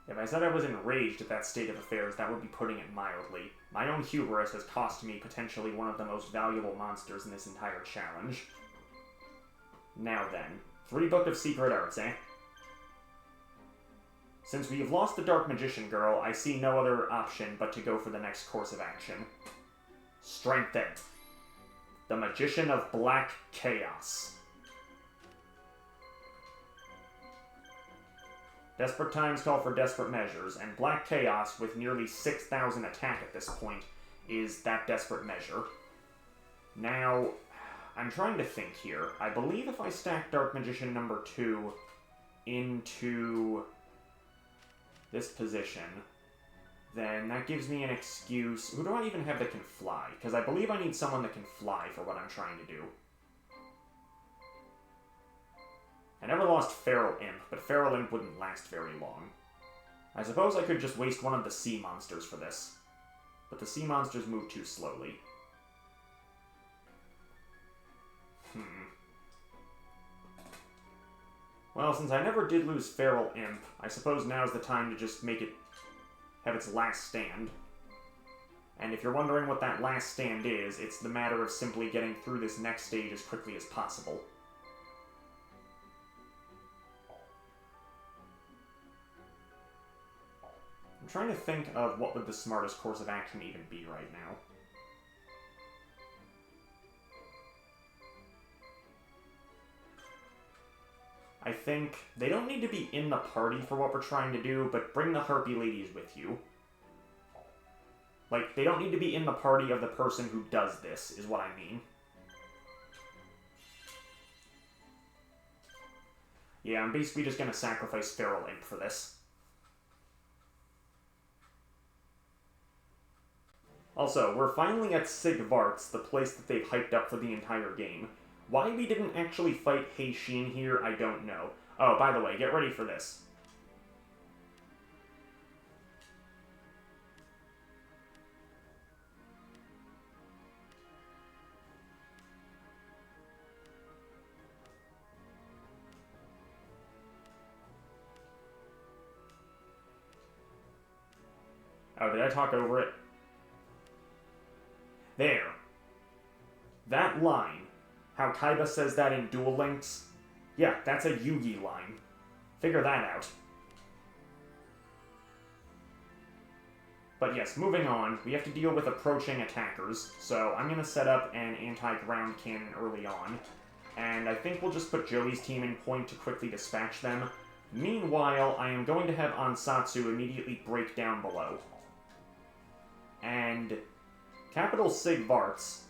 If I said I was enraged at that state of affairs, that would be putting it mildly. My own hubris has cost me potentially one of the most valuable monsters in this entire challenge. Now then, 3 Book of Secret Arts, eh? Since we have lost the Dark Magician Girl, I see no other option but to go for the next course of action. Strengthen. The Magician of Black Chaos. Desperate times call for desperate measures, and Black Chaos, with nearly 6,000 attack at this point, is that desperate measure. Now, I'm trying to think here. I believe if I stack Dark Magician number 2 into this position, then that gives me an excuse. Who do I even have that can fly? Because I believe I need someone that can fly for what I'm trying to do. I never lost Feral Imp, but Feral Imp wouldn't last very long. I suppose I could just waste one of the sea monsters for this. But the sea monsters move too slowly. Well, since I never did lose Feral Imp, I suppose now's the time to just make it have its last stand. And if you're wondering what that last stand is, it's the matter of simply getting through this next stage as quickly as possible. I'm trying to think of what would the smartest course of action even be right now. I think they don't need to be in the party for what we're trying to do, but bring the Harpy Ladies with you. Like, they don't need to be in the party of the person who does this, is what I mean. Yeah, I'm basically just gonna sacrifice Feral Imp for this. Also, we're finally at Sigvarts, the place that they've hyped up for the entire game. Why we didn't actually fight Heishin here, I don't know. Oh, by the way, get ready for this. Oh, did I talk over it? There. That line. How Kaiba says that in Duel Links? Yeah, that's a Yugi line. Figure that out. But yes, moving on, we have to deal with approaching attackers, so I'm going to set up an anti-ground cannon early on, and I think we'll just put Joey's team in point to quickly dispatch them. Meanwhile, I am going to have Ansatsu immediately break down below. And Capital Sigvarts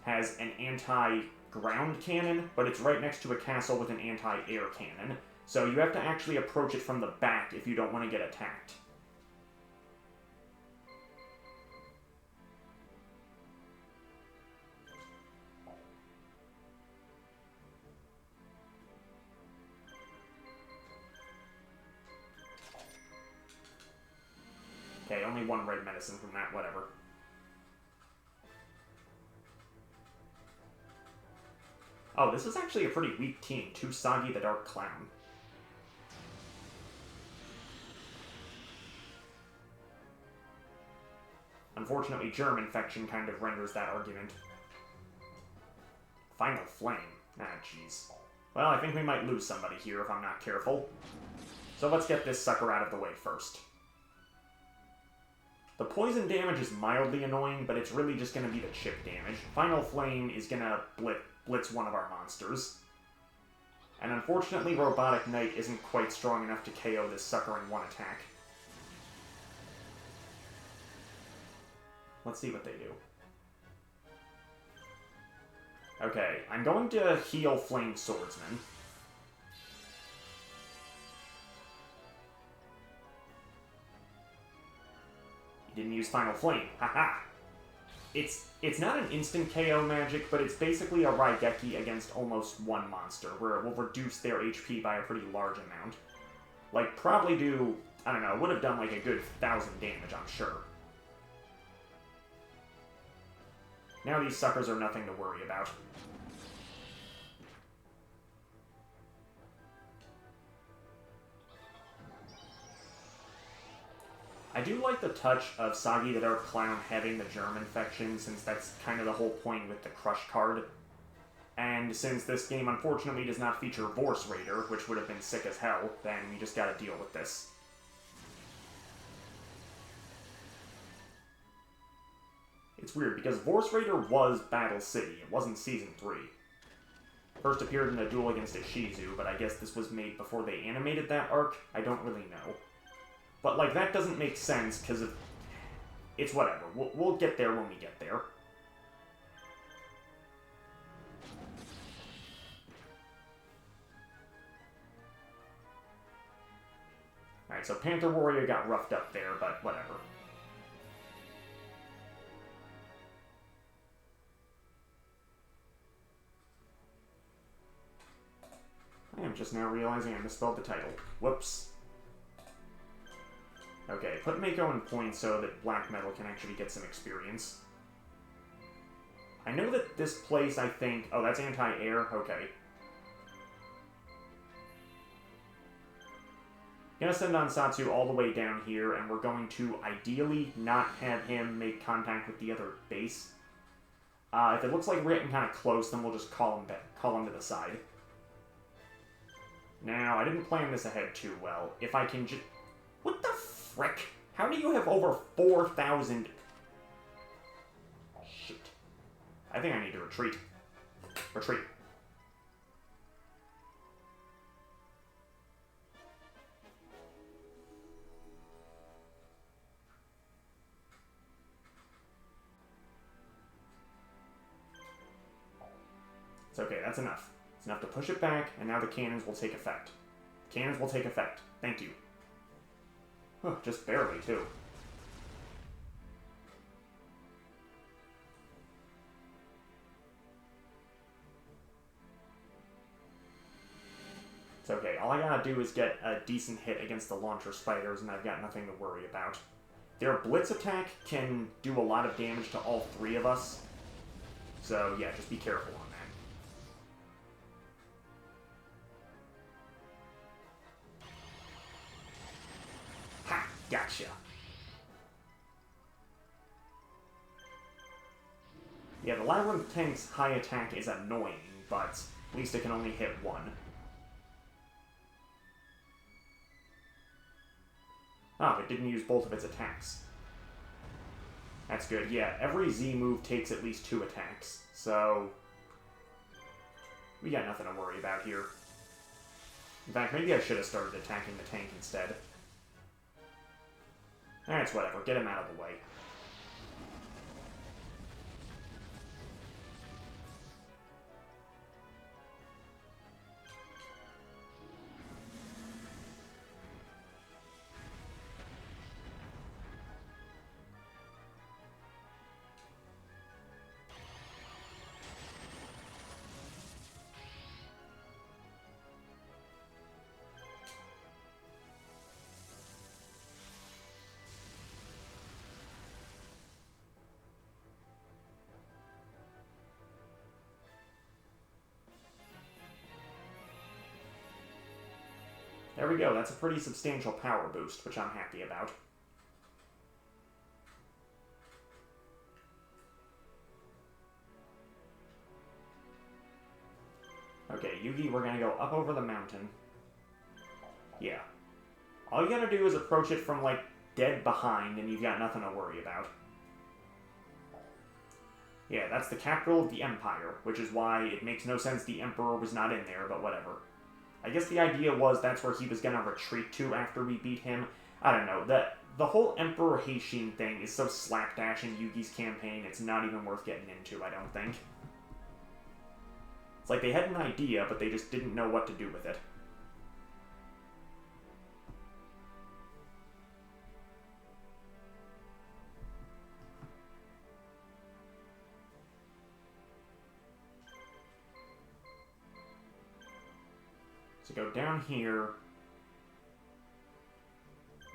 has an anti-ground cannon, but it's right next to a castle with an anti-air cannon, so you have to actually approach it from the back if you don't want to get attacked. Okay, only one red medicine from that, whatever. Oh, this is actually a pretty weak team. Sagi the Dark Clown. Unfortunately, germ infection kind of renders that argument. Final Flame. Ah, jeez. Well, I think we might lose somebody here if I'm not careful. So let's get this sucker out of the way first. The poison damage is mildly annoying, but it's really just going to be the chip damage. Final Flame is going to blitz one of our monsters. And unfortunately, Robotic Knight isn't quite strong enough to KO this sucker in one attack. Let's see what they do. Okay, I'm going to heal Flame Swordsman. He didn't use Final Flame. Haha! It's not an instant KO magic, but it's basically a Raigeki against almost one monster, where it will reduce their HP by a pretty large amount. Like, probably do, I don't know, would have done like a good 1,000 damage, I'm sure. Now these suckers are nothing to worry about. I do like the touch of Sagi the Dark Clown having the germ infection, since that's kind of the whole point with the Crush card. And since this game unfortunately does not feature Vorse Raider, which would have been sick as hell, then we just gotta deal with this. It's weird, because Vorse Raider was Battle City, it wasn't Season 3. First appeared in a duel against Ishizu, but I guess this was made before they animated that arc? I don't really know. But, like, that doesn't make sense, because it's whatever. We'll get there when we get there. Alright, so Panther Warrior got roughed up there, but whatever. I am just now realizing I misspelled the title. Whoops. Okay, put Mako in points so that Black Metal can actually get some experience. I know that this place, I think... Oh, that's anti-air? Okay. Gonna send Ansatsu all the way down here, and we're going to ideally not have him make contact with the other base. If it looks like we're getting kind of close, then we'll just call him to the side. Now, I didn't plan this ahead too well. If I can just... What the frick? How do you have over 4,000... Shit. I think I need to retreat. Retreat. It's okay, that's enough. It's enough to push it back, and now the cannons will take effect. Cannons will take effect. Thank you. Huh, just barely, too. It's okay. All I gotta do is get a decent hit against the launcher spiders, and I've got nothing to worry about. Their blitz attack can do a lot of damage to all three of us. So, yeah, just be careful on that. Ha! Gotcha. Yeah, the Labyrinth tank's high attack is annoying, but at least it can only hit one. Oh, it didn't use both of its attacks. That's good. Yeah, every Z move takes at least 2 attacks, so we got nothing to worry about here. In fact, maybe I should have started attacking the tank instead. That's whatever. Get him out of the way. There we go, that's a pretty substantial power boost, which I'm happy about. Okay, Yugi, we're gonna go up over the mountain. Yeah. All you gotta do is approach it from, like, dead behind, and you've got nothing to worry about. Yeah, that's the capital of the Empire, which is why it makes no sense the Emperor was not in there, but whatever. I guess the idea was that's where he was gonna retreat to after we beat him. I don't know. The whole Emperor Heishin thing is so slapdash in Yugi's campaign, it's not even worth getting into, I don't think. It's like they had an idea, but they just didn't know what to do with it. So go down here.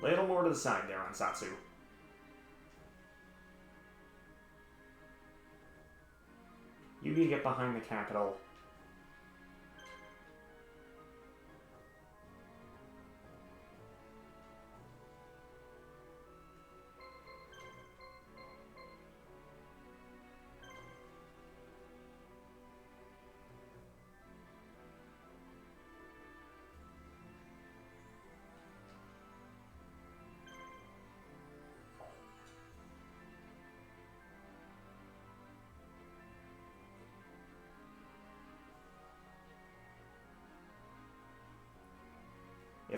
Lay a little more to the side there on Satsu. Yugi, get behind the capital.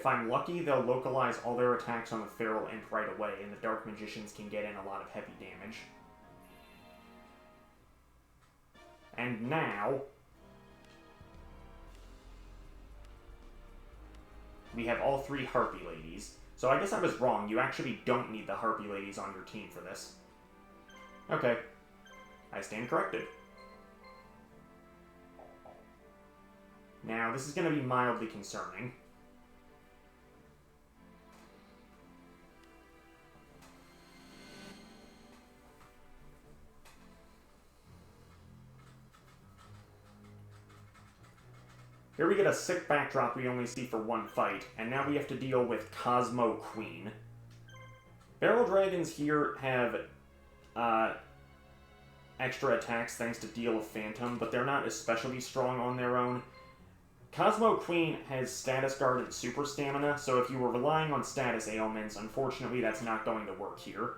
If I'm lucky, they'll localize all their attacks on the Feral Imp right away, and the Dark Magicians can get in a lot of heavy damage. And now... we have all 3 Harpy Ladies. So I guess I was wrong. You actually don't need the Harpy Ladies on your team for this. Okay. I stand corrected. Now, this is going to be mildly concerning. Here we get a sick backdrop we only see for one fight, and now we have to deal with Cosmo Queen. Barrel Dragons here have extra attacks thanks to Deal of Phantom, but they're not especially strong on their own. Cosmo Queen has Status Guard and Super Stamina, so if you were relying on status ailments, unfortunately that's not going to work here.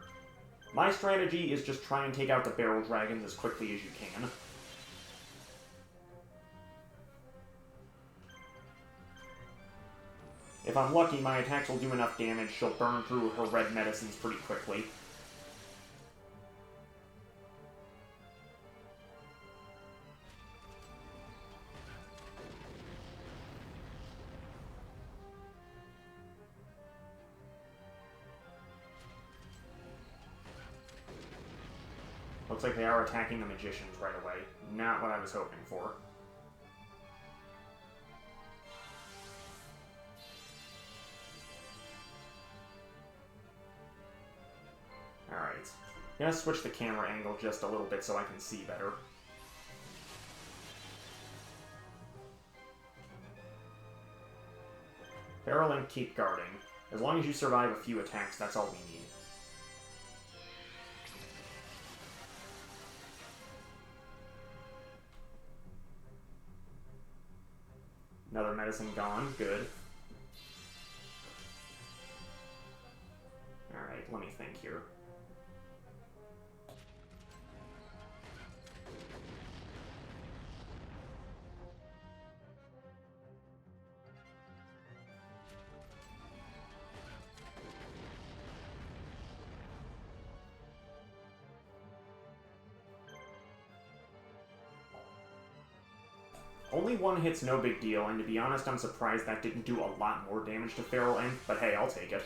My strategy is just try and take out the Barrel Dragons as quickly as you can. If I'm lucky, my attacks will do enough damage, she'll burn through her red medicines pretty quickly. Looks like they are attacking the Magicians right away. Not what I was hoping for. Alright. I'm gonna switch the camera angle just a little bit so I can see better. Feral Imp, keep guarding. As long as you survive a few attacks, that's all we need. Another medicine gone. Good. Alright, let me think here. Only one hit's no big deal, and to be honest, I'm surprised that didn't do a lot more damage to Feral Imp, but hey, I'll take it.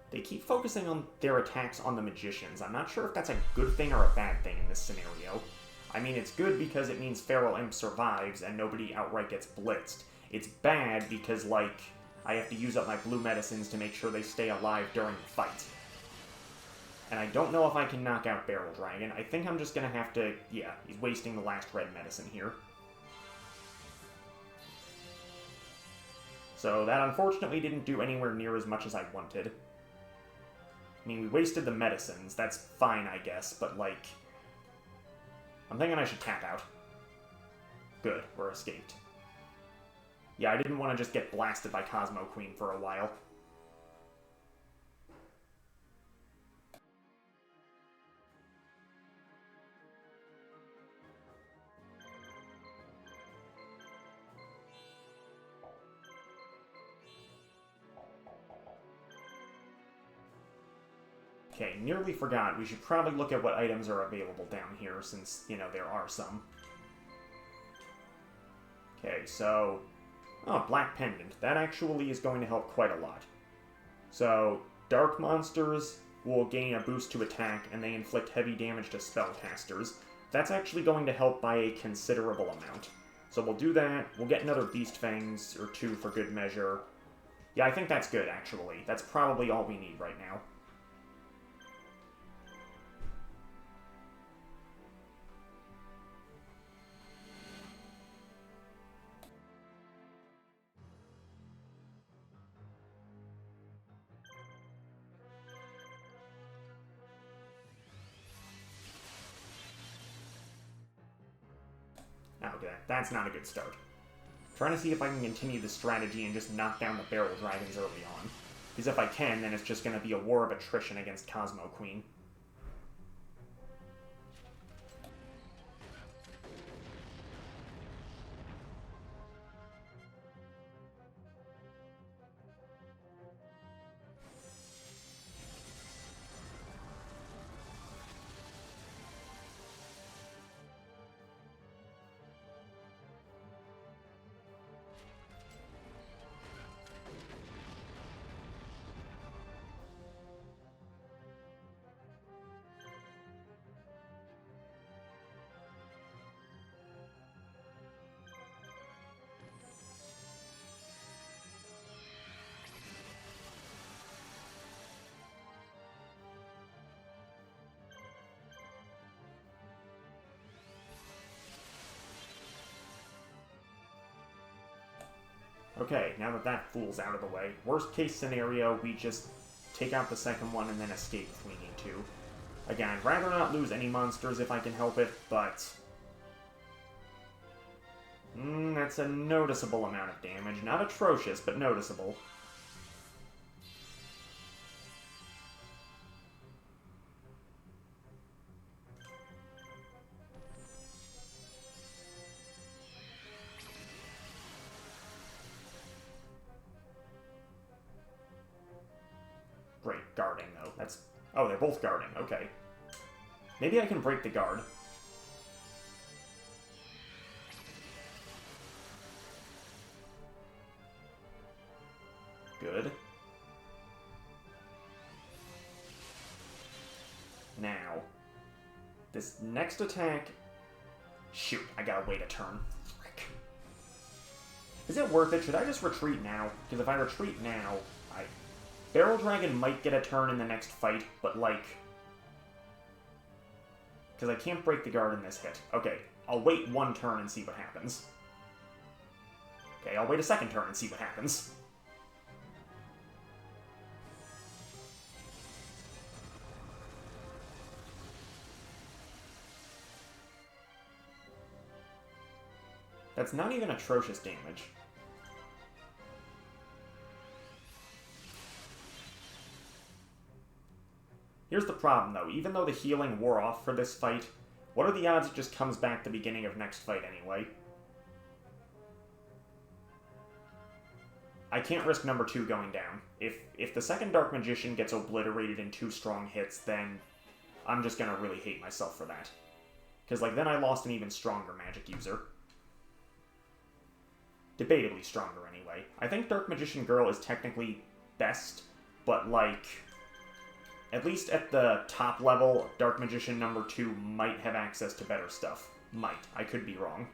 They keep focusing on their attacks on the Magicians. I'm not sure if that's a good thing or a bad thing in this scenario. I mean, it's good because it means Feral Imp survives and nobody outright gets blitzed. It's bad because, like, I have to use up my blue medicines to make sure they stay alive during the fight. And I don't know if I can knock out Barrel Dragon. I think I'm just gonna have to... yeah, he's wasting the last red medicine here. So that unfortunately didn't do anywhere near as much as I wanted. I mean, we wasted the medicines. That's fine, I guess, but, like... I'm thinking I should tap out. Good, we're escaped. Yeah, I didn't want to just get blasted by Cosmo Queen for a while. Okay, nearly forgot. We should probably look at what items are available down here, since, you know, there are some. Okay, so... oh, Black Pendant. That actually is going to help quite a lot. So, Dark Monsters will gain a boost to attack, and they inflict heavy damage to spellcasters. That's actually going to help by a considerable amount. So we'll do that. We'll get another Beast Fangs or 2 for good measure. Yeah, I think that's good, actually. That's probably all we need right now. Okay, that's not a good start. Trying to see if I can continue the strategy and just knock down the barrel dragons early on. Because if I can, then it's just going to be a war of attrition against Cosmo Queen. Okay, now that that fool's out of the way, worst case scenario, we just take out the second one and then escape if we need to. Again, I'd rather not lose any monsters if I can help it, but... that's a noticeable amount of damage. Not atrocious, but noticeable. Great, guarding, though. That's... Oh, they're both guarding. Okay. Maybe I can break the guard. Good. Now, this next attack... Shoot, I gotta wait a turn. Frick. Is it worth it? Should I just retreat now? Because if I retreat now, Barrel Dragon might get a turn in the next fight, but like... Because I can't break the guard in this hit. Okay, I'll wait one turn and see what happens. Okay, I'll wait a second turn and see what happens. That's not even atrocious damage. Here's the problem, though. Even though the healing wore off for this fight, what are the odds it just comes back the beginning of next fight anyway? I can't risk number 2 going down. If the second Dark Magician gets obliterated in 2 strong hits, then I'm just gonna really hate myself for that. Because, like, then I lost an even stronger magic user. Debatably stronger, anyway. I think Dark Magician Girl is technically best, but, like... At least at the top level, Dark Magician number 2 might have access to better stuff. Might. I could be wrong.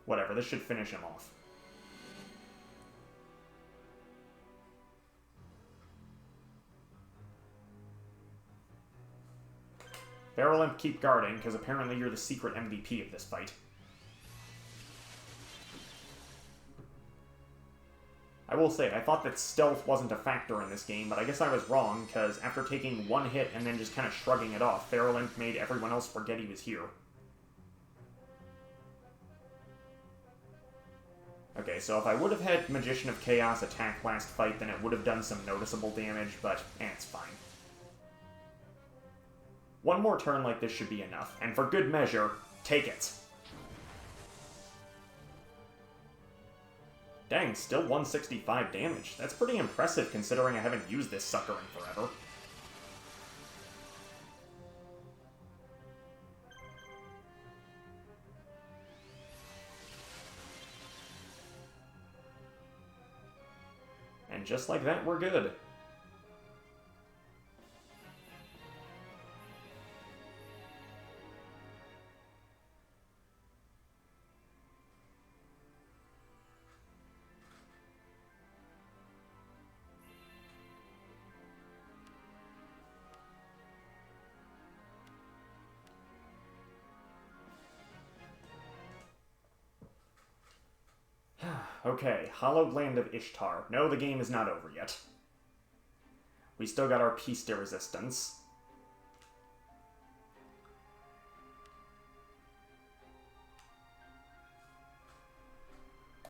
Whatever, this should finish him off. Barrel Imp, keep guarding, because apparently you're the secret MVP of this fight. I will say, I thought that stealth wasn't a factor in this game, but I guess I was wrong, because after taking one hit and then just kind of shrugging it off, Barrel Imp made everyone else forget he was here. Okay, so if I would have had Magician of Chaos attack last fight, then it would have done some noticeable damage, but it's fine. One more turn like this should be enough, and for good measure, take it. Dang, still 165 damage. That's pretty impressive considering I haven't used this sucker in forever. And just like that, we're good. Okay, Hallowed Land of Ishtar. No, the game is not over yet. We still got our Piece de Resistance.